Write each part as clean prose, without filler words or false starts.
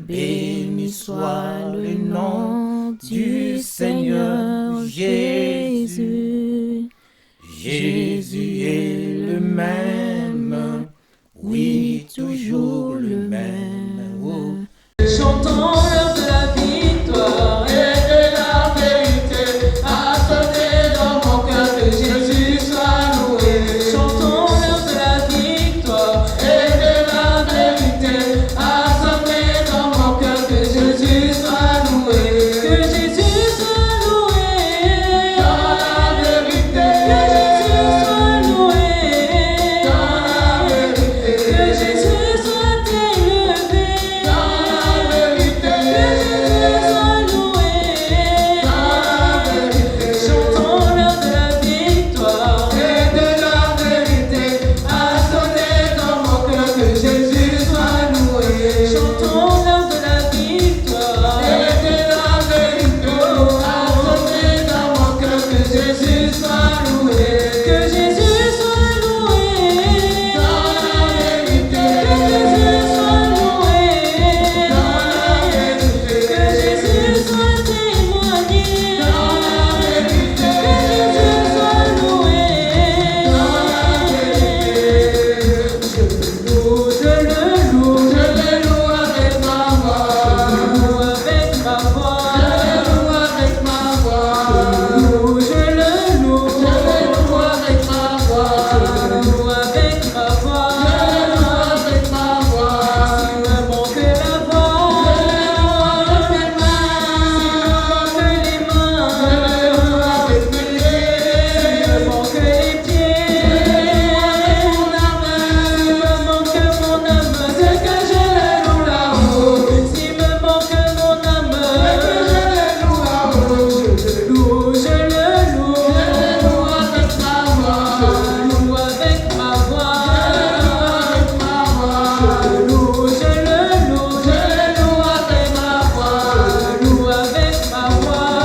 Béni soit le nom du Seigneur Jésus. Jésus est le même, oui, toujours le même. Oh. Chantons l'heure de la victoire et de la vérité, attendez dans mon cœur que Jésus soit loué. Chantons l'heure de la victoire et de la vérité, attendez dans mon cœur que Jésus soit loué. Que Jésus soit loué dans la vérité, que Jésus soit loué dans la vérité, que Jésus soit élevé dans la vérité, que Jésus soit loué dans la vérité. Chantons l'heure de la victoire et de la vérité, attendez dans mon cœur que Jésus soit loué. Chantons l'heure de la victoire et de la vérité, attendez dans mon cœur que Jésus soit loué. Que Jésus soit loué dans la vérité, que Jésus soit loué dans la vérité, que Jésus soit témoigné dans la vérité, que Jésus soit loué dans la vérité. Je le loue avec ma voix, je le loue avec ma voix, je le loue avec ma voix, je le loue avec ma voix, je le loue avec ma voix, je le loue avec ma voix. S'il me manque la voix, je le loue avec mes mains, s'il me manque les mains, je le loue avec mes pieds, s'il me manque les pieds, je le loue avec mon âme, s'il me manque mon âme, c'est que je le loue là-haut. S'il me manque mon âme, c'est que je le loue là-haut. Je le loue avec ma voix, je le loue avec ma voix, je le loue avec ma voix, je le loue avec ma voix, je le loue avec ma voix,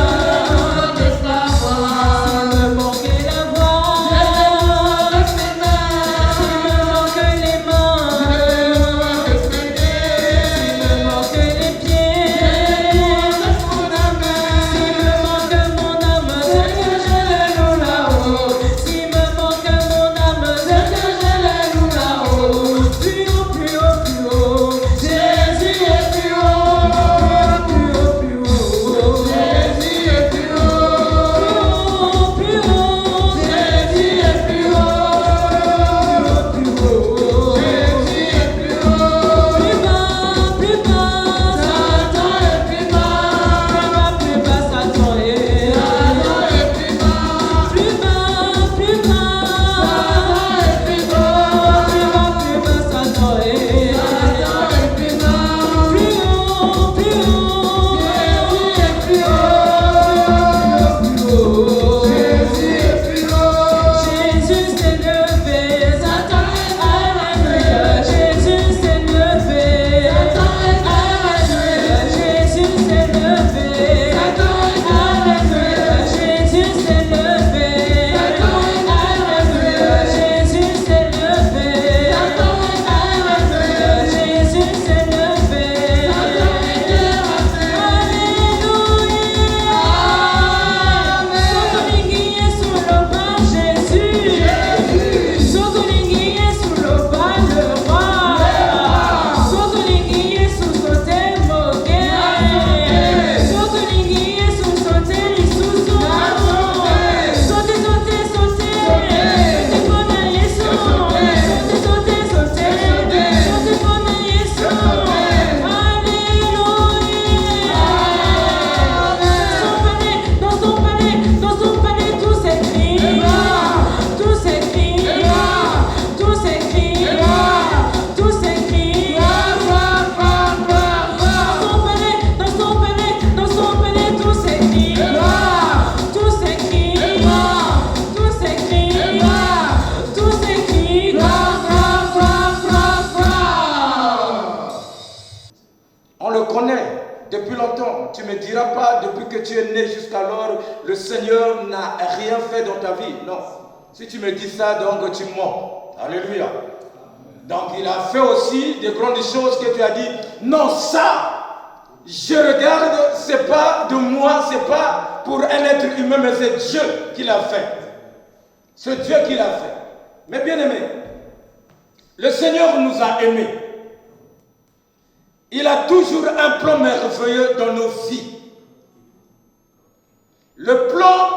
avec ma voix. S'il me manque la voix, je le loue avec mes mains, s'il me manque les mains, je le loue avec mes pieds, s'il me manque les pieds, je le loue avec mon âme, s'il me manque mon âme, c'est que je le loue là-haut. S'il me manque mon âme, c'est que je le loue là-haut. Plus haut, plus haut, plus haut, Jésus est plus haut. Plus haut, plus haut, Jésus est plus haut. Plus haut, Jésus est plus haut. Plus haut, Jésus est plus haut. Plus bas, Satan est plus bas. Plus bas, Satan est plus bas. Plus bas, Satan est plus bas. Plus bas, Satan est plus bas. Plus haut, Jésus est plus haut. Jésus est plus haut. Jésus s'est levé, Satan est alléluia. Jésus s'est levé, Satan est alléluia. Jésus s'est levé, Satan est alléluia. Jésus s'est levé, Satan est alléluia. Jésus s'est levé, Satan est alléluia. Jésus s'est levé, Satan est alléluia. Sous le bas Jésus, Sotolinguier sous le bas le roi, Sotolinguier sous sauter moqué, Sotolinguier sous sauter sous sauter, sauter, pona Yesu, sauter, sauter pona Yesu, alléluia. Dans son palais, tout s'écrit, tout s'écrit, tout s'écrit, tout s'écrit. Dans son palais, tout s'écrit, tout s'écrit, tout s'écrit, tout s'écrit. On le connaît depuis longtemps. Tu ne me diras pas, depuis que tu es né jusqu'alors, le Seigneur n'a rien fait dans ta vie. Non. Si tu me dis ça, donc tu mens. Alléluia. Donc il a fait aussi des grandes choses que tu as dit. Non, ça, je regarde, c'est pas de moi, c'est pas pour un être humain, mais c'est Dieu qui l'a fait. C'est Dieu qui l'a fait. Mais bien aimé, le Seigneur nous a aimés. Il a toujours un plan merveilleux dans nos vies. Le plan,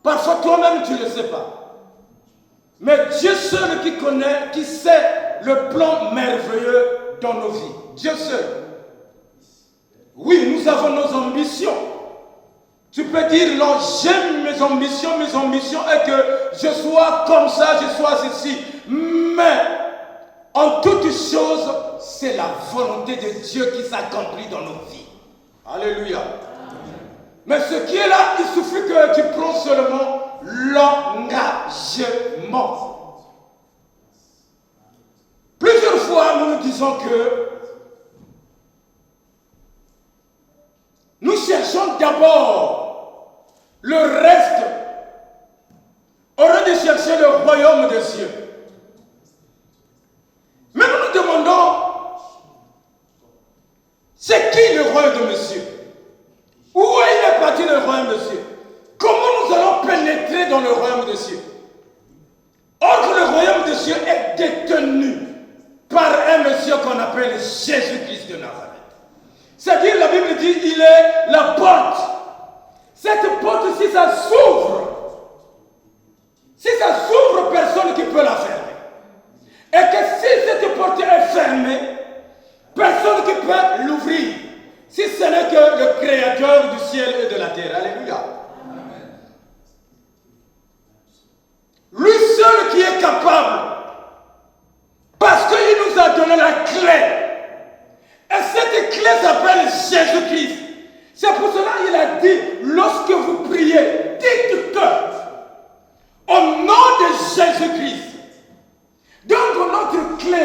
parfois toi-même tu ne le sais pas. Mais Dieu seul qui connaît, qui sait le plan merveilleux dans nos vies. Dieu seul. Oui, nous avons nos ambitions. Tu peux dire, non, j'aime mes ambitions est que je sois comme ça, je sois ceci. Mais, en toute chose, c'est la volonté de Dieu qui s'accomplit dans nos vies. Alléluia. Mais ce qui est là, il suffit que tu prends seulement l'engagement. Plusieurs fois, nous disons que nous cherchons d'abord le reste au lieu de chercher le royaume des cieux. Mais nous nous demandons, c'est qui le royaume de cieux? Où est parti le royaume des cieux? Comment nous allons pénétrer dans le royaume des cieux? Or que le royaume des cieux est détenu par un monsieur qu'on appelle Jésus-Christ de Nazareth. C'est-à-dire, la Bible dit, il est la porte. Cette porte, si ça s'ouvre, personne qui peut la fermer. Et que si cette porte est fermée, personne qui peut l'ouvrir. Si ce n'est que le Créateur du ciel et de la terre. Alléluia. Amen. Lui seul qui est capable. Parce qu'il nous a donné la clé. Et cette clé s'appelle Jésus-Christ. C'est pour cela qu'il a dit, lorsque vous priez, dites que, au nom de Jésus-Christ. Donc notre clé,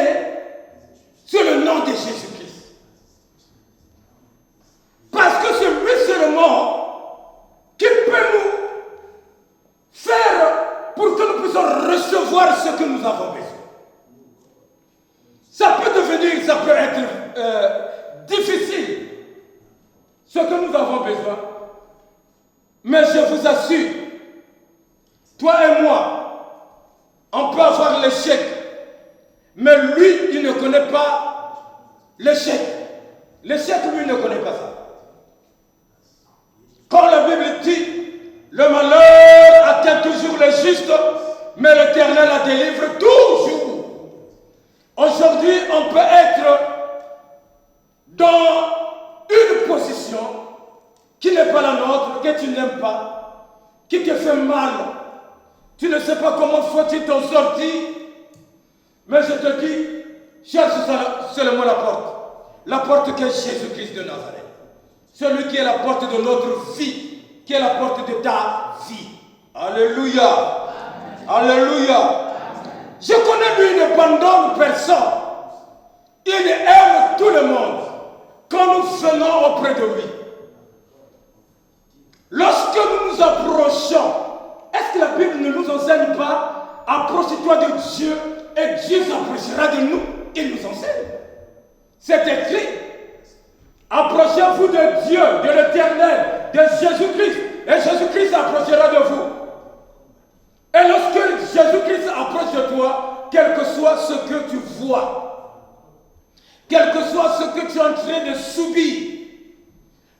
c'est le nom de Jésus-Christ. Parce que c'est lui seulement qui peut nous faire pour que nous puissions recevoir ce que nous avons besoin. Ça peut être difficile, ce que nous avons besoin. Mais je vous assure, toi et moi, on peut avoir l'échec. Mais lui, il ne connaît pas l'échec. L'échec, lui, ne connaît pas ça. Quand la Bible dit, le malheur atteint toujours les justes, mais l'Éternel la délivre toujours. Aujourd'hui, on peut être dans une position qui n'est pas la nôtre, que tu n'aimes pas, qui te fait mal. Tu ne sais pas comment faut-il t'en sortir. Mais je te dis, cherche seulement la porte. La porte qui est Jésus-Christ de Nazareth. Celui qui est la porte de notre vie, qui est la porte de ta vie. Alléluia. Amen. Alléluia. Amen. Je connais lui, il n'abandonne personne. Il aime tout le monde. Quand nous venons auprès de lui. Lorsque nous nous approchons, est-ce que la Bible ne nous enseigne pas? Approche-toi de Dieu et Dieu s'approchera de nous. Il nous enseigne. C'est écrit. Approchez-vous de Dieu, de l'Éternel, de Jésus-Christ. Et Jésus-Christ s'approchera de vous. Et lorsque Jésus-Christ approche de toi, quel que soit ce que tu vois, quel que soit ce que tu es en train de subir,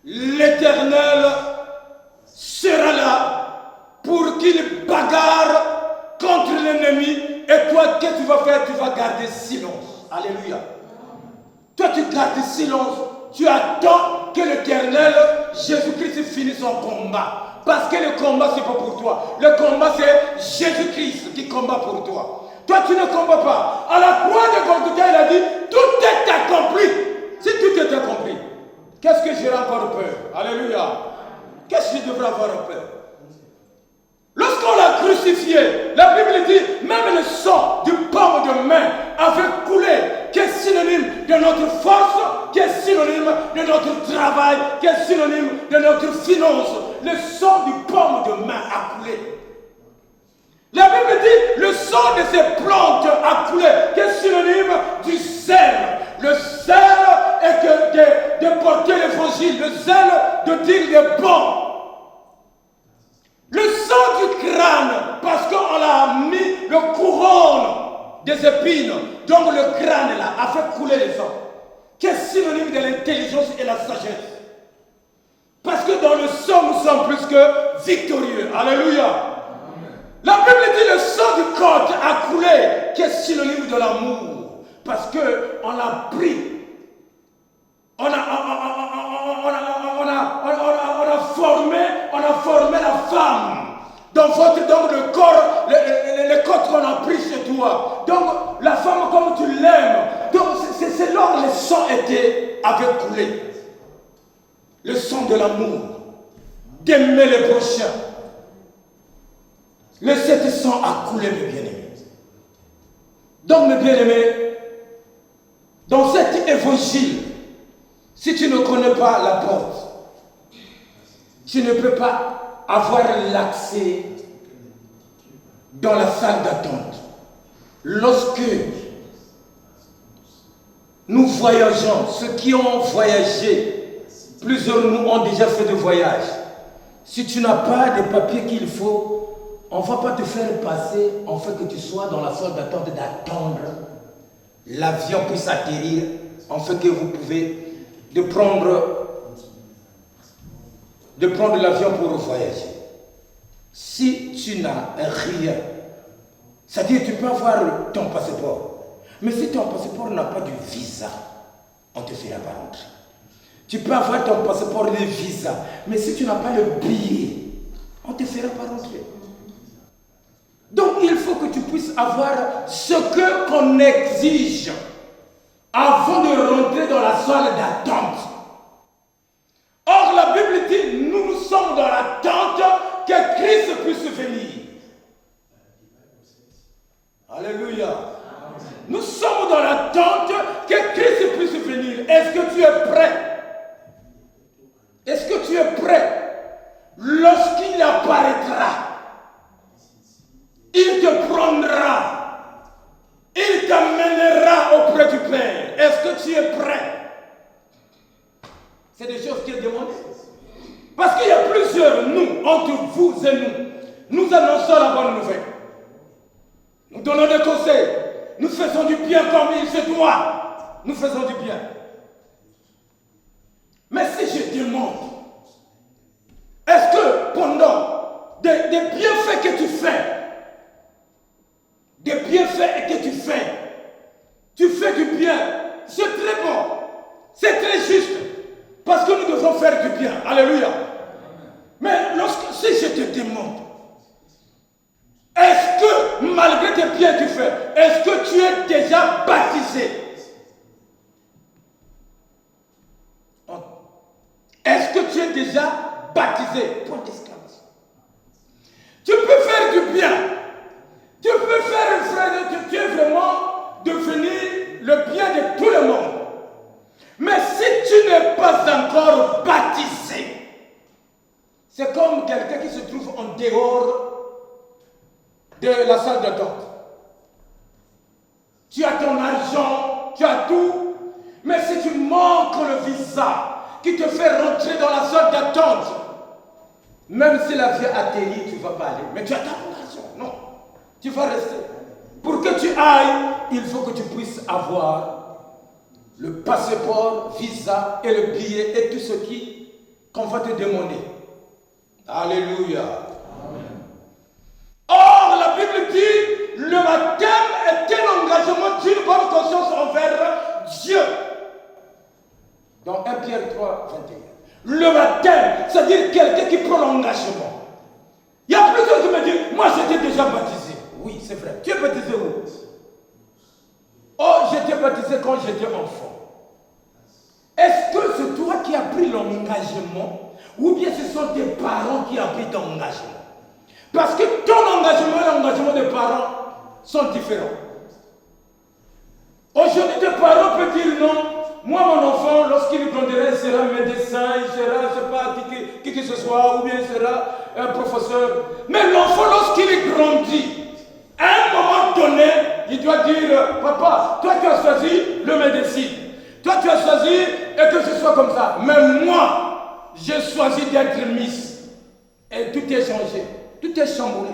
l'Éternel sera là pour qu'il bagarre contre l'ennemi. Et toi, qu'est-ce que tu vas faire? Tu vas garder silence. Alléluia. Toi, tu gardes silence. Tu attends que l'Éternel, Jésus-Christ, finisse son combat. Parce que le combat, ce n'est pas pour toi. Le combat, c'est Jésus-Christ qui combat pour toi. Toi, tu ne combats pas. À la croix de Golgotha, il a dit, tout est accompli. Si tout est accompli, qu'est-ce que j'aurai encore peur? Alléluia. Qu'est-ce que je devrais avoir peur? Lorsqu'on l'a crucifié, la Bible dit, même le sang du paume de main avait coulé, qui est synonyme de notre force, qui est synonyme de notre travail, qui est synonyme de notre finance. Le sang du paume de main a coulé. La Bible dit, le sang de ces plantes a coulé, qui est synonyme du sel. Le sel est que de porter l'évangile, le zèle de dire le bon. Le sang du crâne, parce qu'on a mis le couronne des épines, donc le crâne là, a fait couler le sang, qui est synonyme de l'intelligence et la sagesse. Parce que dans le sang, nous sommes plus que victorieux. Alléluia. Amen. La Bible dit le sang du côte a coulé, qui est synonyme de l'amour. Parce qu'on a pris, on a formé la femme. Dans le corps, le corps qu'on a pris chez toi. Donc la femme comme tu l'aimes. Donc c'est là où le sang avait coulé. Le sang de l'amour, d'aimer les prochains. Le cet sang a coulé, mes bien-aimés. Donc, mes bien-aimés, dans cet évangile, si tu ne connais pas la porte, tu ne peux pas avoir l'accès dans la salle d'attente. Lorsque nous voyageons, ceux qui ont voyagé, plusieurs de nous ont déjà fait des voyages. Si tu n'as pas de papiers qu'il faut, on ne va pas te faire passer, on fait que tu sois dans la salle d'attente d'attendre. L'avion puisse atterrir, on fait que vous pouvez de prendre l'avion pour voyager. Si tu n'as rien, c'est-à-dire tu peux avoir ton passeport, mais si ton passeport n'a pas de visa, on ne te fera pas rentrer. Tu peux avoir ton passeport de visa, mais si tu n'as pas le billet, on ne te fera pas rentrer. Donc il faut que tu puisses avoir ce qu'on exige avant de rentrer dans la salle d'attente. Or la Bible dit, nous sommes dans l'attente que Christ puisse venir. Alléluia. Nous sommes dans l'attente que Christ puisse venir. Est-ce que tu es prêt? Est-ce que tu es prêt? Lorsqu'il apparaîtra, il te prendra, il t'amènera auprès du Père. Est-ce que tu es prêt? C'est des choses qui est demandé. Parce qu'il y a plusieurs, nous, entre vous et nous annonçons la bonne nouvelle. Nous donnons des conseils. Nous faisons du bien comme il se doit. Nous faisons du bien. Mais si je demande, est-ce que pendant des bienfaits que tu fais, tu fais du bien, c'est très bon, c'est très juste, parce que nous devons faire du bien. Alléluia. Mais si je te demande, est-ce que malgré tes biens que tu fais, est-ce que tu es déjà baptisé? Est-ce que tu es déjà baptisé? Point d'exclamation. Tu peux faire du bien. Tu peux faire, frère, tu es vraiment devenir le bien de tout le monde. Mais si tu n'es pas encore baptisé, c'est comme quelqu'un qui se trouve en dehors de la salle d'attente. Tu as ton argent, tu as tout, mais si tu manques le visa qui te fait rentrer dans la salle d'attente, même si l'avion atterrit, tu ne vas pas aller. Mais tu as ton argent, non. Tu vas rester. Pour que tu ailles, il faut que tu puisses avoir le passeport, visa et le billet et tout ce qu'on va te demander. Alléluia. Amen. Or, la Bible dit, le baptême est un engagement d'une bonne conscience envers Dieu. Dans 1 Pierre 3, 21. Le baptême, c'est-à-dire quelqu'un qui prend l'engagement. Il y a plusieurs qui me disent, moi j'étais déjà baptisé. Oui, c'est vrai. Tu es baptisé où? Oh, j'étais baptisé quand j'étais enfant. Est-ce que c'est toi qui as pris l'engagement ou bien ce sont tes parents qui ont pris ton engagement? Parce que ton engagement et l'engagement des parents sont différents. Aujourd'hui, tes parents peuvent dire non. Moi, mon enfant, lorsqu'il grandira, il sera médecin, il sera, je ne sais pas, qui que ce soit, ou bien il sera un professeur. Mais l'enfant, lorsqu'il grandit, à un moment donné, il doit dire, papa, toi tu as choisi le médecine. Toi tu as choisi que ce soit sois comme ça. Mais moi, j'ai choisi d'être Miss. Et tout est changé. Tout est chamboulé.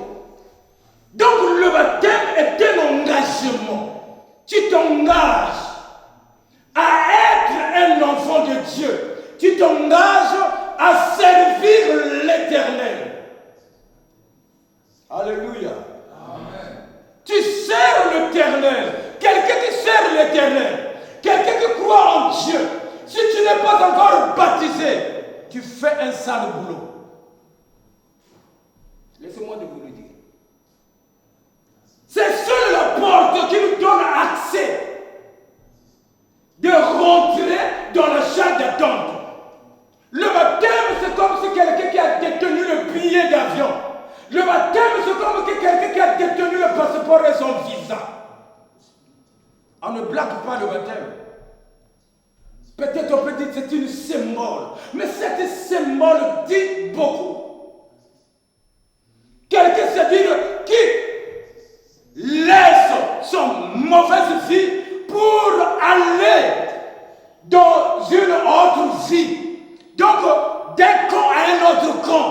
Donc le baptême est un engagement. Tu t'engages à être un enfant de Dieu. Tu t'engages à servir l'Éternel. Alléluia. Amen. Tu sers l'Éternel. Quelqu'un qui sert l'Éternel. Quelqu'un qui croit en Dieu. Si tu n'es pas encore baptisé, tu fais un sale boulot. Laissez-moi de vous le dire. C'est seule la porte qui nous donne accès de rentrer dans la salle d'attente. Le baptême, c'est comme si quelqu'un qui a détenu le billet d'avion. Le baptême, c'est comme quelqu'un qui a détenu le passeport et son visa. On ne blague pas le baptême. Peut-être on peut dire que c'est une symbole. Mais cette symbole dit beaucoup. Quelqu'un, c'est-à-dire qui laisse son mauvaise vie pour aller dans une autre vie. Donc, d'un camp à un autre camp.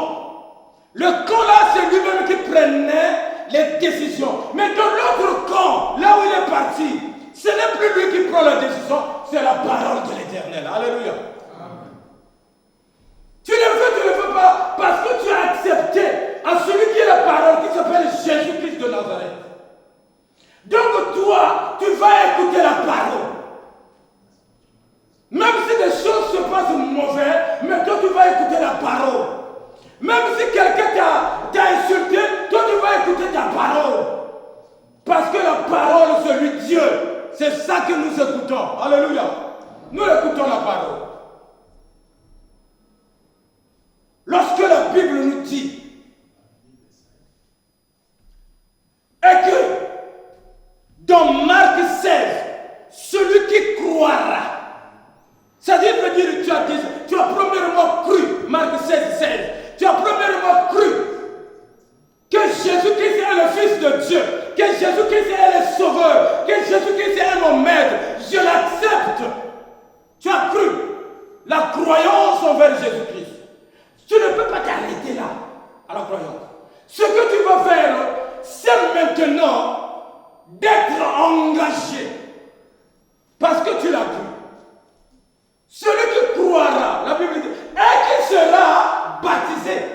Le camp là, c'est lui-même qui prenait les décisions. Mais dans l'autre camp, là où il est parti, ce n'est plus lui qui prend la décision, c'est la parole de l'Éternel. Alléluia. Amen. Tu ne veux pas parce que tu as accepté à celui qui est la parole, qui s'appelle Jésus-Christ de Nazareth. Donc toi, tu vas écouter la parole. Même si des choses se passent mauvais, mais toi tu vas écouter la parole. Même si quelqu'un t'a insulté, toi tu vas écouter ta parole. Parce que la parole, c'est lui Dieu. C'est ça que nous écoutons. Alléluia. Nous écoutons la parole. Lorsque la Bible nous dit et que dans Marc 16, celui qui croira, c'est-à-dire veut dire tu as premièrement cru, Marc 16, 16, tu as premièrement cru que Jésus-Christ est le Fils de Dieu, que Jésus-Christ est le Sauveur, que Jésus-Christ est mon Maître, je l'accepte. Tu as cru la croyance envers Jésus-Christ. Tu ne peux pas t'arrêter là, à la croyance. Ce que tu vas faire, c'est maintenant d'être engagé. Parce que tu l'as cru. Celui qui croira, la Bible dit, et qui sera baptisé,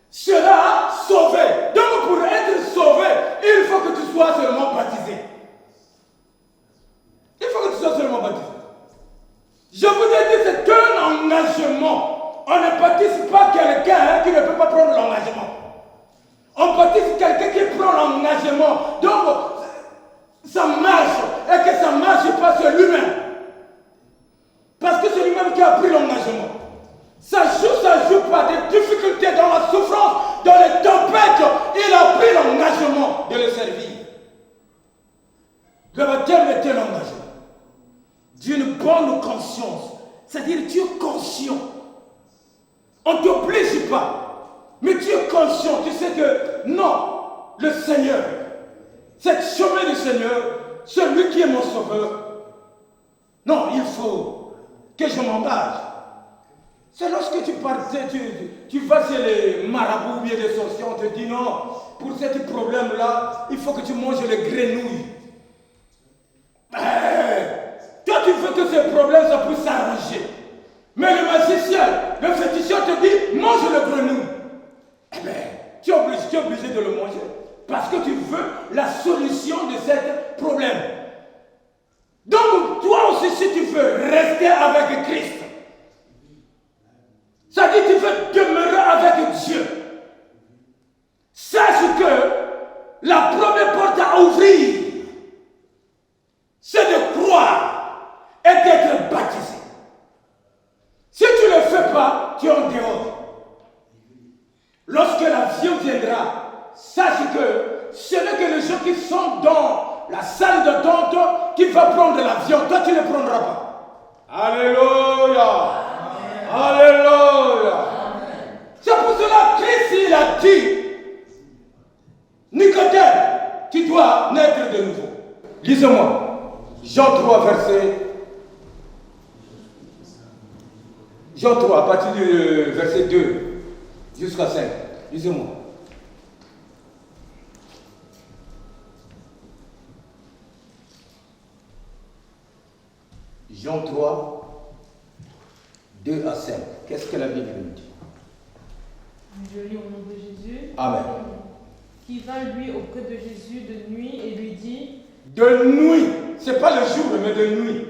sera sauvé. Donc pour être sauvé, il faut que tu sois seulement baptisé. Il faut que tu sois seulement baptisé. Je vous ai dit, c'est un engagement. On ne baptise pas quelqu'un qui ne peut pas prendre l'engagement. On baptise quelqu'un qui prend l'engagement. Donc, ça marche. Et que ça ne marche pas, c'est lui-même. Parce que c'est lui-même qui a pris l'engagement. Ça joue pas des difficultés dans la souffrance, dans les tempêtes. Il a pris l'engagement de le servir. Le baptême est un engagement d'une bonne conscience. C'est-à-dire, tu es conscient. On ne t'oblige pas. Mais tu es conscient. Tu sais que non, le Seigneur, cette chemin du Seigneur, celui qui est mon sauveur, non, il faut que je m'engage. C'est lorsque tu partais, tu vas chez les marabouts ou bien les sorciers, on te dit non, pour ce problème-là, il faut que tu manges les grenouilles. Toi, tu veux que ces problèmes ça puisse s'arranger. Mais le magicien, le féticheur te dit, mange le grenouille. Eh bien, tu es obligé de le manger. Parce que tu veux la solution de ce problème. Donc, toi aussi, si tu veux rester avec Christ, ça dit que tu veux demeurer avec Dieu. Sache que la première porte à ouvrir, c'est de croire et d'être baptisé. Si tu ne le fais pas, tu es en dehors. Lorsque l'avion viendra, sache que ce n'est que les gens qui sont dans la salle d'attente qui vont prendre l'avion. Toi, tu ne le prendras pas. Alléluia. Alléluia. C'est pour cela que Christ il a dit, Nicodème, tu dois naître de nouveau. Lisez-moi. Jean 3, verset Jean 3, à partir du verset 2 jusqu'à 5. Lisez-moi. Jean 3, 2 à 5. Qu'est-ce que la Bible nous dit? Je lis au nom de Jésus. Amen. Qui vint lui auprès de Jésus de nuit et lui dit: De nuit, c'est pas le jour, mais de nuit.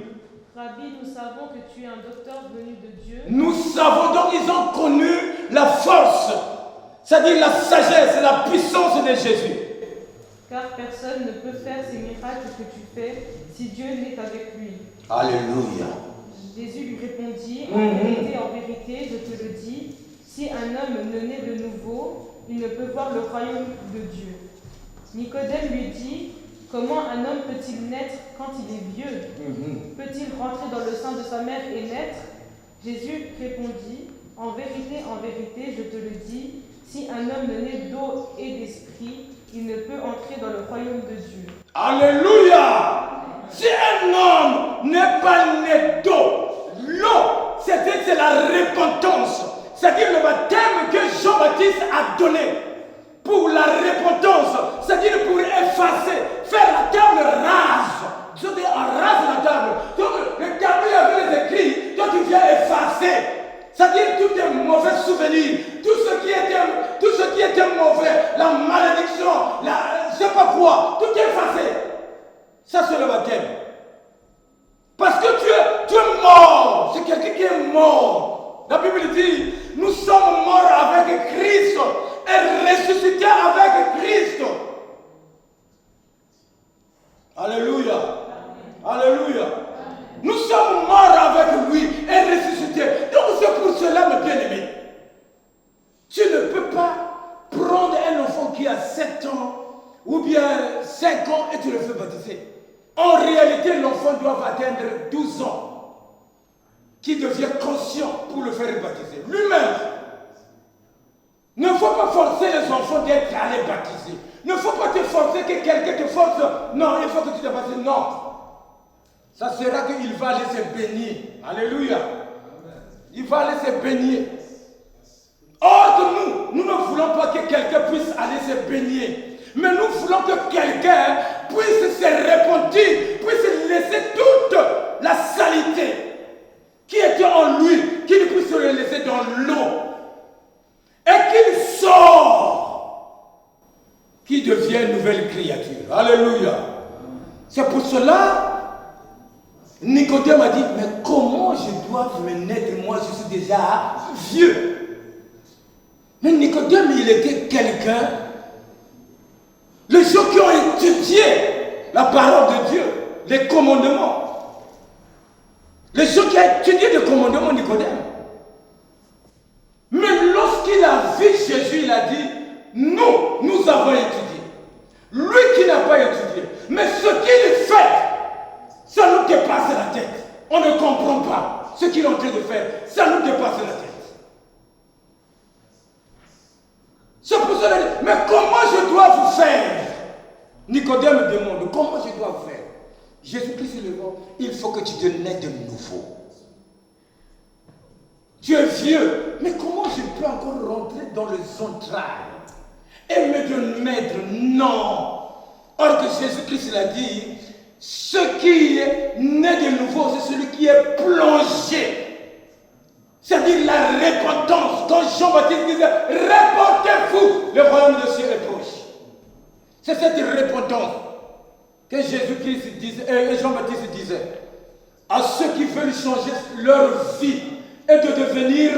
Rabbi, nous savons que tu es un docteur venu de Dieu. Nous savons donc, ils ont connu la force, c'est-à-dire la sagesse, la puissance de Jésus. Car personne ne peut faire ces miracles que tu fais si Dieu n'est avec lui. Alléluia. Jésus lui répondit: en vérité, je te le dis, si un homme ne naît de nouveau, il ne peut voir le royaume de Dieu. Nicodème lui dit: comment un homme peut-il naître quand il est vieux? Peut-il rentrer dans le sein de sa mère et naître? Jésus répondit: en vérité, je te le dis, si un homme ne naît d'eau et d'esprit, il ne peut entrer dans le royaume de Dieu. Alléluia. Si un homme n'est pas né d'eau, l'eau, c'est la repentance. C'est-à-dire le baptême que Jean-Baptiste a donné pour la repentance, c'est-à-dire pour effacer, faire la table rase. C'est-à-dire on rase la table. Donc le tableau avec les écrits, toi tu viens effacer. C'est-à-dire tous tes mauvais souvenirs, tout ce qui était mauvais, la malédiction, je sais pas quoi, tout est effacé. Ça c'est le baptême. Parce que tu es mort, c'est quelqu'un qui est mort. La Bible dit, nous sommes morts avec Christ et ressuscités avec Christ. Alléluia. Alléluia. Nous sommes morts avec lui et ressuscités. Donc c'est pour cela, mes bien-aimés, tu ne peux pas prendre un enfant qui a 7 ans ou bien 5 ans et tu le fais baptiser. En réalité, l'enfant doit atteindre 12 ans qui devient conscient pour le faire baptiser. Lui-même. Il ne faut pas forcer les enfants d'être allés baptiser. Il ne faut pas te forcer que quelqu'un te force. Non, il faut que tu te baptises. Non. Ça sera qu'il va aller se baigner. Alléluia. Il va aller se baigner. Or que nous ne voulons pas que quelqu'un puisse aller se baigner. Mais nous voulons que quelqu'un puisse se repentir, puisse laisser toute la saleté qui était en lui, qu'il puisse le laisser dans l'eau. Et qu'il sort, qu'il devienne une nouvelle créature. Alléluia. C'est pour cela, Nicodème a dit, mais comment je dois me naître, moi je suis déjà vieux. Mais Nicodème, il était quelqu'un, les gens qui ont étudié la parole de Dieu, les commandements. Les gens qui ont étudié les commandements de Nicodème. Mais lorsqu'il a vu Jésus, il a dit, nous avons étudié. Lui qui n'a pas étudié. Mais ce qu'il fait, ça nous dépasse la tête. On ne comprend pas ce qu'il est en train de faire. Ça nous dépasse la tête. C'est pour cela, mais comment je dois vous faire? Nicodème demande, comment je dois vous faire? Jésus-Christ le dit, il faut que tu te naisses de nouveau. Tu es vieux, mais comment je peux encore rentrer dans les entrailles et me mettre? Non. Or que Jésus-Christ l'a dit, ce qui est né de nouveau, c'est celui qui est plongé. C'est-à-dire la repentance. Quand Jean-Baptiste disait, répentez-vous, le royaume de Dieu est proche. C'est cette repentance que Jésus-Christ disait, et Jean-Baptiste disait, à ceux qui veulent changer leur vie et de devenir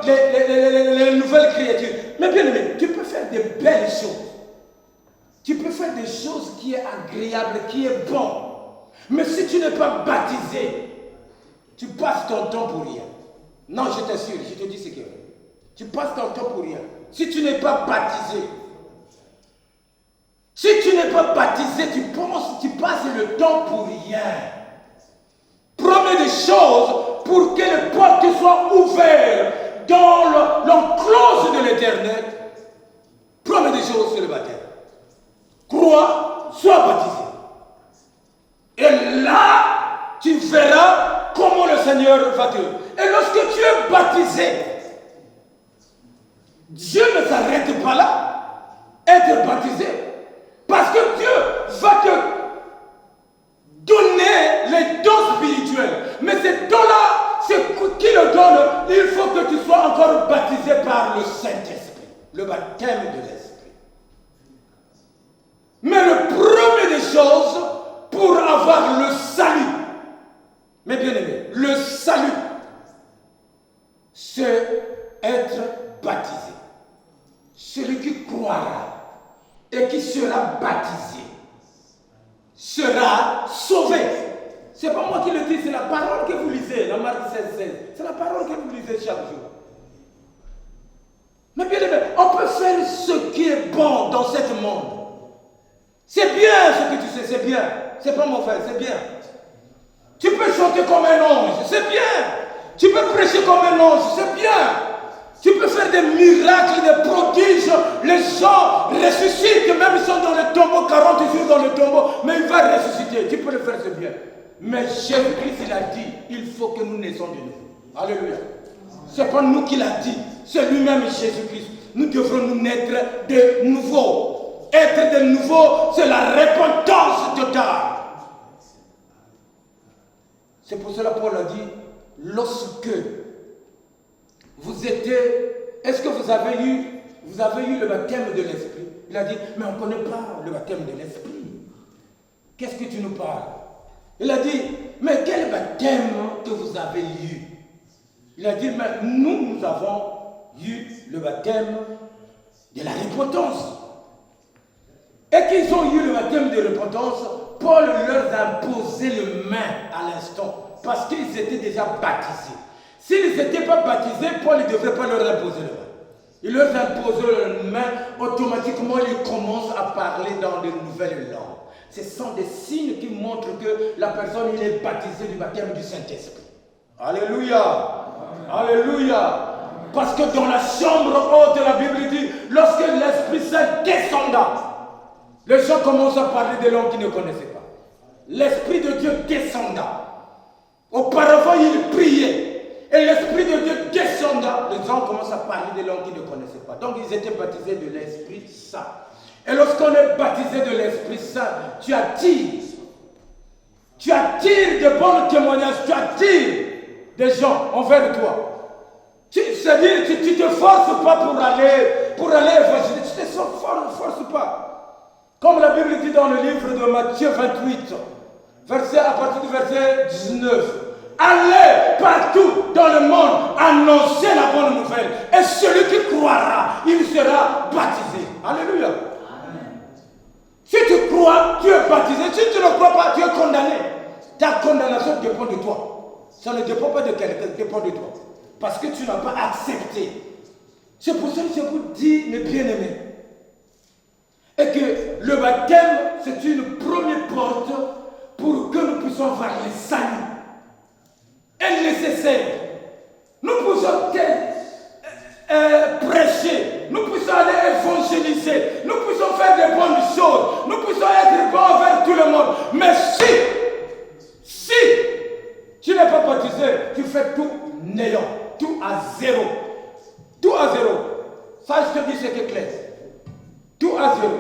les nouvelles créatures. Mais bien aimé, tu peux faire des belles choses. Tu peux faire des choses qui est agréable, qui est bon. Mais si tu n'es pas baptisé, tu passes ton temps pour rien. Non, je t'assure, je te dis ce que tu passes ton temps pour rien. Si tu n'es pas baptisé, tu penses, tu passes le temps pour rien. Promets des choses pour que les portes soient ouvertes dans l'enclose de l'éternel. Promets des choses sur le baptême. Crois, sois baptisé. Et là, tu verras comment le Seigneur va te. Et lorsque tu es baptisé, baptisé. Dieu ne s'arrête pas là, être baptisé, parce que Dieu va te donner les dons spirituels. Mais ces dons-là, c'est qui le donne? Il faut que tu sois encore baptisé par le Saint-Esprit, le baptême de l'Esprit. Mais le premier des choses, pour avoir le salut, mes bien-aimés, le salut, c'est être baptisé. Celui qui croira et qui sera baptisé sera sauvé. Ce n'est pas moi qui le dis, c'est la parole que vous lisez dans Marc 16. C'est la parole que vous lisez chaque jour. Mais bien aimé, on peut faire ce qui est bon dans ce monde. C'est bien ce que tu sais, c'est bien. C'est pas mauvais, c'est bien. Tu peux chanter comme un ange, c'est bien. Tu peux prêcher comme un ange, c'est bien. Tu peux faire des miracles, des prodiges. Les gens ressuscitent, même ils sont dans le tombeau, 40 jours dans le tombeau, mais il va ressusciter. Tu peux le faire, c'est bien. Mais Jésus-Christ, il a dit, il faut que nous naissions de nouveau. Alléluia. Ce n'est pas nous qui l'a dit, c'est lui-même Jésus-Christ. Nous devrons nous naître de nouveau. Être de nouveau, c'est la repentance totale. C'est pour cela que Paul a dit, lorsque vous étiez, est-ce que vous avez eu le baptême de l'Esprit? Il a dit, mais on ne connaît pas le baptême de l'Esprit. Qu'est-ce que tu nous parles? Il a dit, mais quel baptême que vous avez eu? Il a dit, mais nous avons eu le baptême de la repentance. Et qu'ils ont eu le baptême de repentance, Paul leur a imposé le main à l'instant, parce qu'ils étaient déjà baptisés. S'ils n'étaient pas baptisés, Paul ne devrait pas leur imposer le main. Il leur impose le main, automatiquement ils commencent à parler dans de nouvelles langues. Ce sont des signes qui montrent que la personne il est baptisée du baptême du Saint-Esprit. Alléluia. Alléluia. Parce que dans la chambre haute, la Bible dit, lorsque l'Esprit Saint descenda, les gens commencent à parler des langues qu'ils ne connaissaient pas. L'Esprit de Dieu descenda. Auparavant, il priait. Et l'Esprit de Dieu descenda. Les gens commencent à parler des langues qu'ils ne connaissaient pas. Donc, ils étaient baptisés de l'Esprit Saint. Et lorsqu'on est baptisé de l'Esprit Saint, tu attires. Tu attires de bons témoignages. Tu attires des gens envers toi. C'est-à-dire que tu ne te forces pas pour aller évangéliser. Tu ne te forces pas. Comme la Bible dit dans le livre de Matthieu 28, à partir du verset 19. Allez partout dans le monde, annoncer la bonne nouvelle. Et celui qui croira, il sera baptisé. Alléluia. Amen. Si tu crois, tu es baptisé. Si tu ne crois pas, tu es condamné. Ta condamnation dépend de toi. Ça ne dépend pas de quelqu'un, ça dépend de toi. Parce que tu n'as pas accepté. C'est pour ça que je vous dis, mes bien-aimés, et que le baptême, c'est une première porte pour que nous puissions avoir le salut. Et nécessaire. Nous pouvons prêcher, nous pouvons aller évangéliser, nous pouvons faire des bonnes choses, nous pouvons être bons envers tout le monde. Mais si tu n'es pas baptisé, tu fais tout néant, tout à zéro. Tout à zéro. Ça, je te dis, c'est clair. Tout à zéro.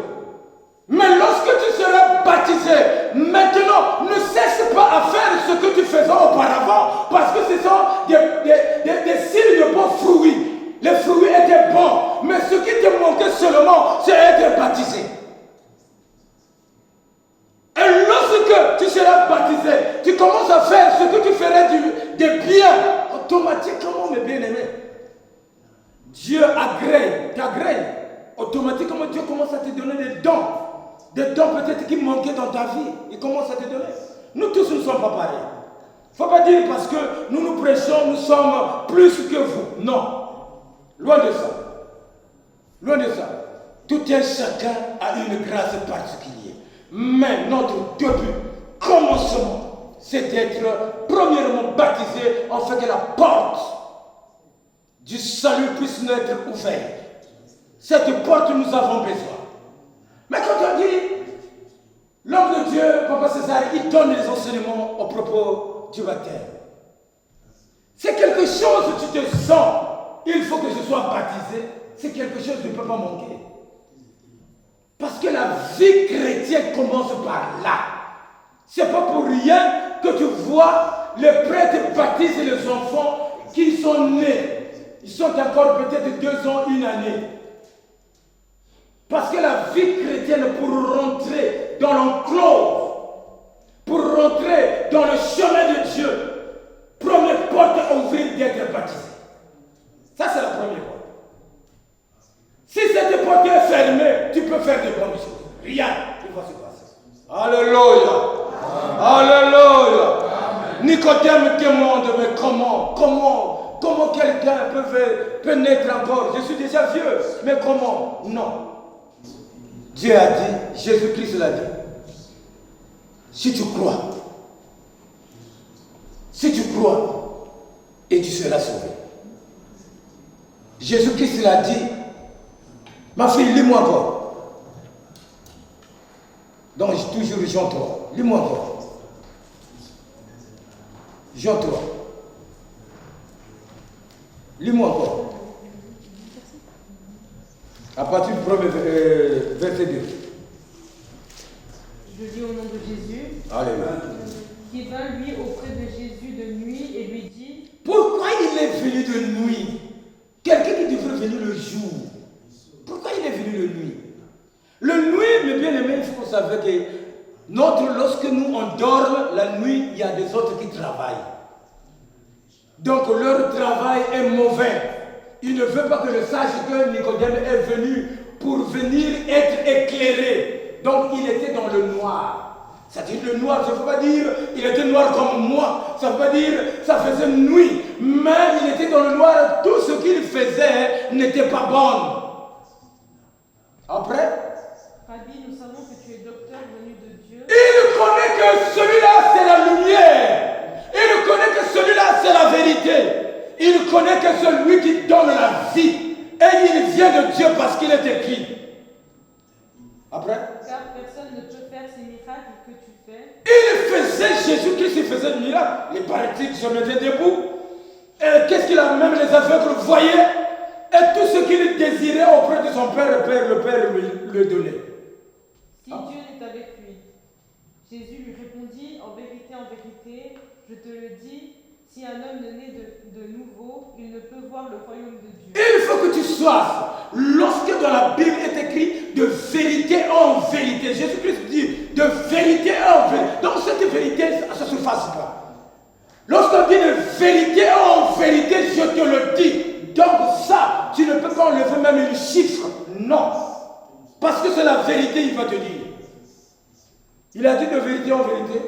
Mais lorsque tu seras baptisé, maintenant, ne cesse pas à faire ce que tu faisais auparavant, parce que ce sont des signes de bons fruits. Les fruits étaient bons, mais ce qui te manquait seulement, c'est être baptisé. Et lorsque tu seras baptisé, tu commences à faire ce que tu ferais de bien, automatiquement, mes bien-aimés. Dieu t'agrée. Automatiquement, Dieu commence à te donner des dons. Des dons peut-être qui manquaient dans ta vie. Il commence à te donner. Nous tous ne sommes pas pareils. Il ne faut pas dire parce que nous prêchons, nous sommes plus que vous. Non. Loin de ça. Loin de ça. Tout un chacun a une grâce particulière. Mais notre début, commencement, c'est d'être premièrement baptisé afin que la porte du salut puisse nous être ouverte. Cette porte, nous avons besoin. Mais quand on dit, l'homme de Dieu, Papa César, il donne les enseignements au propos du baptême. C'est quelque chose où tu te sens, il faut que je sois baptisé. C'est quelque chose que je ne peux pas manquer. Parce que la vie chrétienne commence par là. C'est pas pour rien que tu vois les prêtres baptiser les enfants qui sont nés. Ils sont encore peut-être 2 ans, 1 année. Parce que la vie chrétienne, pour rentrer dans l'enclos, pour rentrer dans le chemin de Dieu, première porte à ouvrir d'être baptisé. Ça, c'est la première porte. Si cette porte est fermée, tu peux faire de bonnes choses. Rien ne va se passer. Alléluia. Alléluia. Nicodème demande, mais comment quelqu'un peut naître encore? Je suis déjà vieux, mais comment? Non. Dieu a dit, Jésus-Christ l'a dit. Si tu crois, et tu seras sauvé. Jésus-Christ l'a dit. Ma fille, lis-moi encore. Donc, toujours Jean 3. Lis-moi encore. Jean 3. Lis-moi encore. À partir du premier verset 2. Je lis au nom de Jésus. Alléluia. Qui vint lui auprès de Jésus de nuit et lui dit: Pourquoi il est venu de nuit? Quelqu'un qui devrait venir le jour. Pourquoi il est venu de nuit? Le nuit, mes bien-aimés, il faut savoir que lorsque nous on dort, la nuit, il y a des autres qui travaillent. Donc leur travail est mauvais. Il ne veut pas que je sache que Nicodème est venu pour venir être éclairé. Donc il était dans le noir. C'est-à-dire le noir, ça ne veut pas dire il était noir comme moi. Ça ne veut pas dire ça faisait nuit. Mais il était dans le noir. Tout ce qu'il faisait n'était pas bon. Après, Rabbi, nous savons que tu es docteur venu de Dieu. il connaît que celui-là c'est la lumière. Il connaît que celui-là c'est la vérité. Il connaît que celui qui donne la vie. Et il vient de Dieu parce qu'il est écrit. Après, Car personne ne peut faire ces miracles que tu fais. il faisait, Jésus-Christ il faisait des miracles. Les paralytiques se mettaient debout. Et qu'est-ce qu'il a, même les aveugles voyaient. Et tout ce qu'il désirait auprès de son Père, le Père lui donnait. Si Dieu est avec lui. Jésus lui répondit: en vérité, je te le dis, si un homme ne naît de nouveau, il ne peut voir le royaume de Dieu. Il faut que tu sois, lorsque dans la Bible est écrit de vérité en vérité, Jésus-Christ dit de vérité en vérité. Donc cette vérité, ça ne se fasse pas. Lorsqu'on dit de vérité en vérité, je te le dis. Donc ça, tu ne peux pas enlever même un chiffre. Non. Parce que c'est la vérité, il va te dire. Il a dit de vérité en vérité.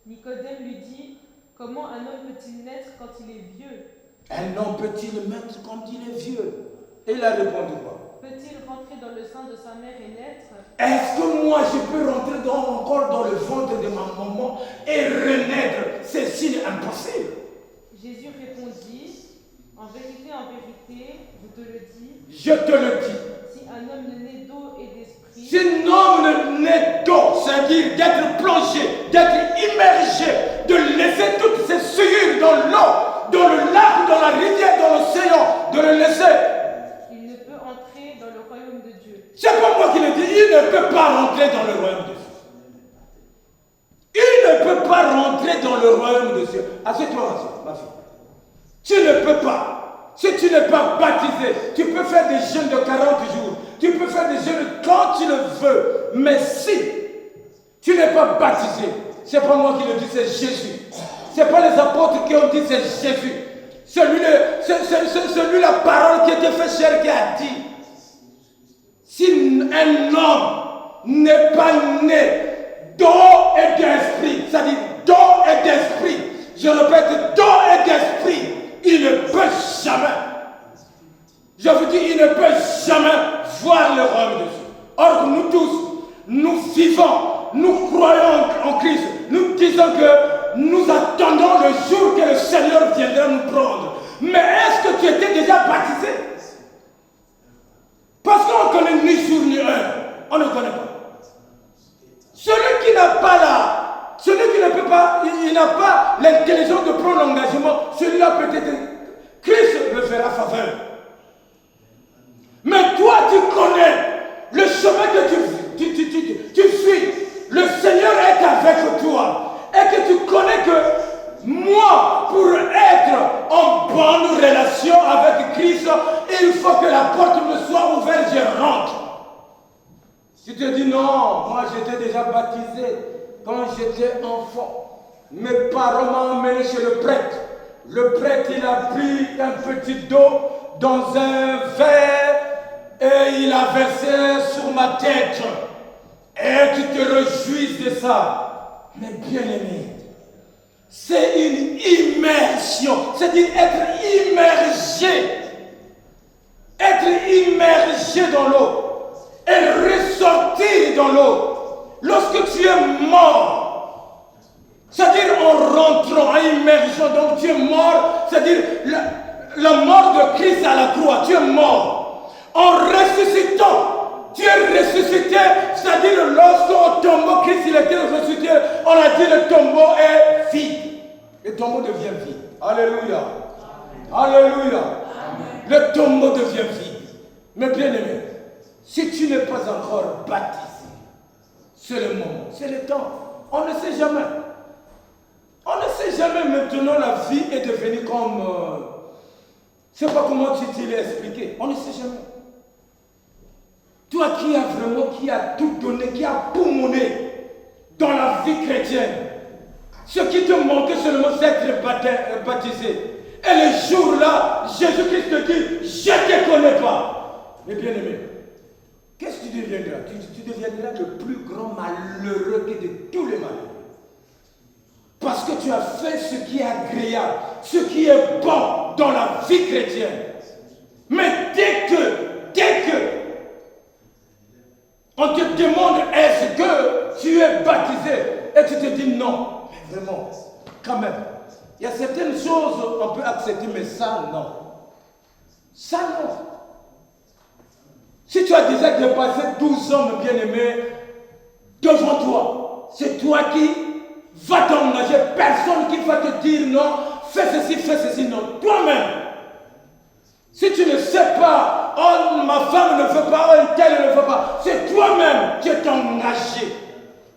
Nicodème lui dit: comment un homme peut-il naître quand il est vieux? Un homme peut-il naître quand il est vieux? Et il a répondu quoi? Peut-il rentrer dans le sein de sa mère et naître? Est-ce que moi je peux rentrer encore dans le ventre de ma maman et renaître? C'est signe impossible. Jésus répondit: en vérité, je te le dis. Je te le dis. Si un homme ne naît d'eau et d'esprit. Si un homme ne naît d'eau, c'est-à-dire d'être plongé, d'être immergé, de laisser toutes ses souillures dans l'eau, dans le lac, dans la rivière, dans l'océan, de le laisser. Il ne peut entrer dans le royaume de Dieu. C'est pas moi qui le dis, il ne peut pas rentrer dans le royaume de Dieu. Il ne peut pas rentrer dans le royaume de Dieu. Assieds-toi, ma fille. Tu ne peux pas. Si tu n'es pas baptisé, tu peux faire des jeûnes de 40 jours. Tu peux faire des jeûnes quand tu le veux. Mais si tu n'es pas baptisé, c'est pas moi qui le dis, c'est Jésus. C'est pas les apôtres qui ont dit, c'est Jésus. Celui la parole qui était fait chair qui a dit: si un homme n'est pas né d'eau et d'esprit, c'est-à-dire d'eau et d'esprit, je répète, d'eau et d'esprit, il ne peut jamais, je vous dis, il ne peut jamais voir le royaume de Dieu. Or, nous tous, nous vivons, nous croyons en Christ, nous disons que nous attendons le jour que le Seigneur viendra nous prendre. Mais est-ce que tu étais déjà baptisé? Parce qu'on ne connaît ni jour ni heure, on ne connaît pas. Celui qui n'a pas celui qui ne peut pas, il n'a pas l'intelligence de prendre l'engagement, celui-là peut-être, Christ me fera faveur. Mais toi, tu connais le chemin que tu suis. Le Seigneur est avec toi. Et que tu connais que moi, pour être en bonne relation avec Christ, il faut que la porte me soit ouverte, je rentre. Si tu te dis non, moi j'étais déjà baptisé quand j'étais enfant. Mes parents m'ont emmené chez le prêtre. Le prêtre, il a pris un petit d'eau dans un verre et il a versé sur ma tête. Et tu te réjouis de ça. Mais bien aimé, c'est une immersion. C'est-à-dire être immergé. Être immergé dans l'eau. Et ressortir dans l'eau. Lorsque tu es mort, c'est-à-dire en rentrant, en immersion, donc tu es mort, c'est-à-dire la mort de Christ à la croix, tu es mort. En ressuscitant, tu es ressuscité, c'est-à-dire lorsqu'au tombeau, Christ il était ressuscité, on a dit le tombeau est vide. Le tombeau devient vide. Alléluia. Alléluia. Le tombeau devient vide. Mais bien aimé, si tu n'es pas encore baptisé, c'est le moment, c'est le temps. On ne sait jamais. On ne sait jamais maintenant la vie est devenue comme... je ne sais pas comment tu l'as expliqué. On ne sait jamais. Toi qui as vraiment, qui as tout donné, qui as poumonné dans la vie chrétienne, ce qui te manquait seulement, c'est d'être baptisé. Et le jour-là, Jésus-Christ te dit, je ne te connais pas. Mais bien aimé, qu'est-ce que tu deviendras? Tu deviendras le plus grand malheureux que de tous les malheureux. Parce que tu as fait ce qui est agréable, ce qui est bon dans la vie chrétienne. Mais dès que on te demande est-ce que tu es baptisé et tu te dis non, mais vraiment, quand même, il y a certaines choses on peut accepter, mais ça non. Ça non. Si tu as déjà dépassé 12 hommes bien-aimés devant toi, c'est toi qui vas t'engager. Personne qui va te dire non, fais ceci, non. Toi-même. Si tu ne sais pas, oh ma femme ne veut pas, oh tel ne veut pas, c'est toi-même qui es engagé.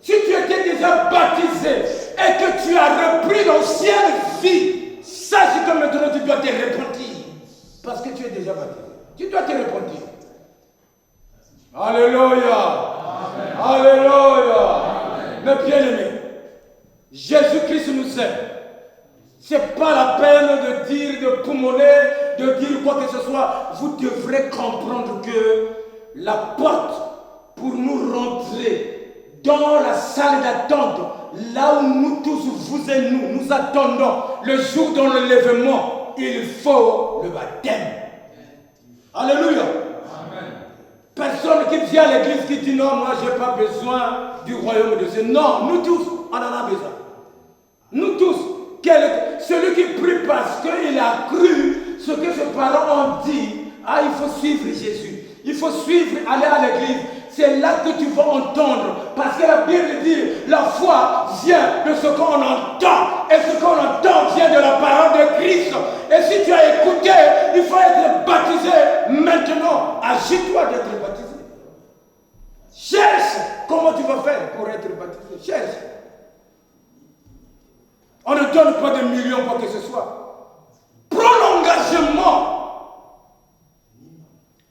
Si tu étais déjà baptisé et que tu as repris l'ancienne vie, sache que maintenant tu dois te repentir. Parce que tu es déjà baptisé. Tu dois te repentir. Alléluia. Amen. Alléluia. Mais bien aimé, Jésus-Christ nous aime. Ce n'est pas la peine de dire, de poumonner, de dire quoi que ce soit. Vous devrez comprendre que la porte pour nous rentrer dans la salle d'attente, là où nous tous, vous et nous attendons le jour de l'enlèvement, il faut le baptême. Alléluia. Amen. Personne qui vient à l'église qui dit non, moi je n'ai pas besoin du royaume de Dieu. Non, nous tous, on en a besoin. Nous tous. Celui qui prie parce qu'il a cru ce que ses parents ont dit, ah, il faut suivre Jésus. Il faut suivre, aller à l'église. C'est là que tu vas entendre. Parce que la Bible dit, la foi vient de ce qu'on entend. Et ce qu'on entend vient de la parole de Christ. Et si tu as écouté, il faut être baptisé. Maintenant, agis-toi d'être baptisé. Cherche comment tu vas faire pour être baptisé. Cherche. On ne donne pas de millions pour que ce soit. Prends l'engagement.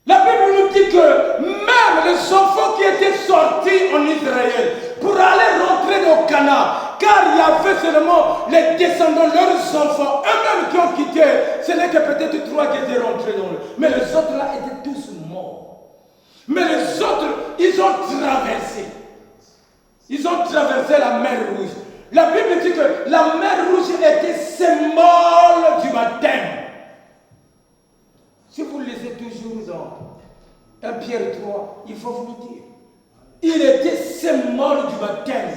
La Bible nous dit que même les enfants qui étaient sortis en Israël pour aller rentrer au Canaan, car il y avait seulement les descendants, leurs enfants, eux-mêmes qui ont quitté, ce n'est que peut-être 3 qui étaient rentrés dans le... Mais les autres là étaient tous morts. Mais les autres, ils ont traversé. Ils ont traversé la mer Rouge. La Bible dit que la mer Rouge était symbole du baptême. Si vous lisez toujours dans 1 Pierre 3, il faut vous le dire. Il était symbole du baptême.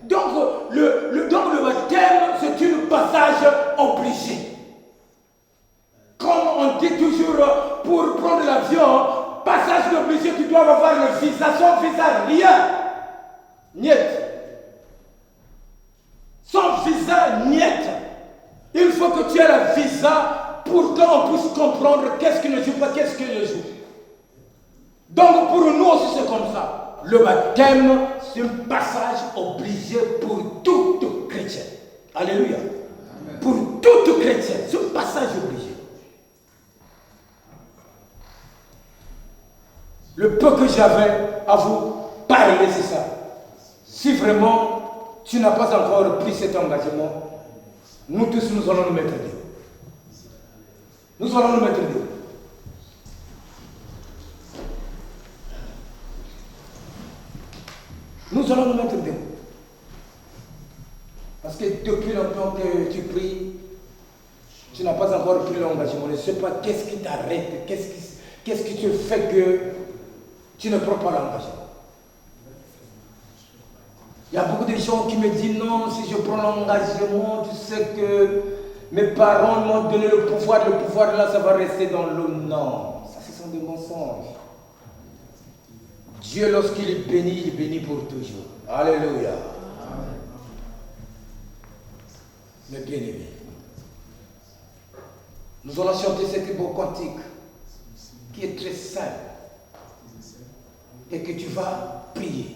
Donc le baptême, c'est un passage obligé. Comme on dit toujours, pour prendre l'avion, passage obligé, tu dois avoir le visa. Sans visa, rien. Niet. Sans visa, niet. Il faut que que tu as la visa pour qu'on puisse comprendre qu'est-ce qui ne joue pas, qu'est-ce qui ne joue. Donc pour nous aussi c'est comme ça. Le baptême, c'est un passage obligé pour tout chrétien. Alléluia. Amen. Pour tout chrétien, c'est un passage obligé. Le peu que j'avais à vous parler, c'est ça. Si vraiment tu n'as pas encore pris cet engagement, nous tous nous allons nous mettre dehors. Nous allons nous mettre dehors. Nous allons nous mettre dehors. Parce que depuis longtemps que tu pries, tu n'as pas encore pris l'engagement. Je ne sais pas qu'est-ce qui t'arrête, qu'est-ce qui te fait que tu ne prends pas l'engagement. Il y a beaucoup de gens qui me disent non, si je prends l'engagement, tu sais que mes parents m'ont donné le pouvoir là, ça va rester dans l'eau. Non, ça ce sont des mensonges. Dieu, lorsqu'il est béni, il est béni pour toujours. Alléluia. Mais bien aimé, nous allons chanter cet beau cantique qui est très simple et que tu vas prier.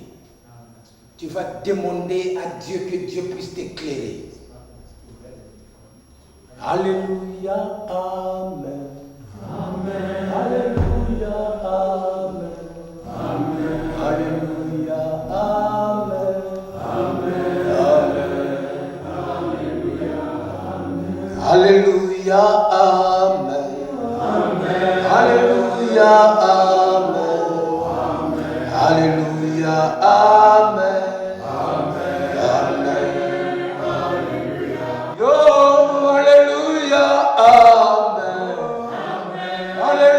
Tu vas demander à Dieu que Dieu puisse t'éclairer. Alléluia, Amen. Amen. Alléluia, Amen. Amen. Alléluia, Amen. Amen. Alléluia, Amen. Alléluia, Amen. Alléluia, Amen. Yo, Alléluia, Amen. Alléluia.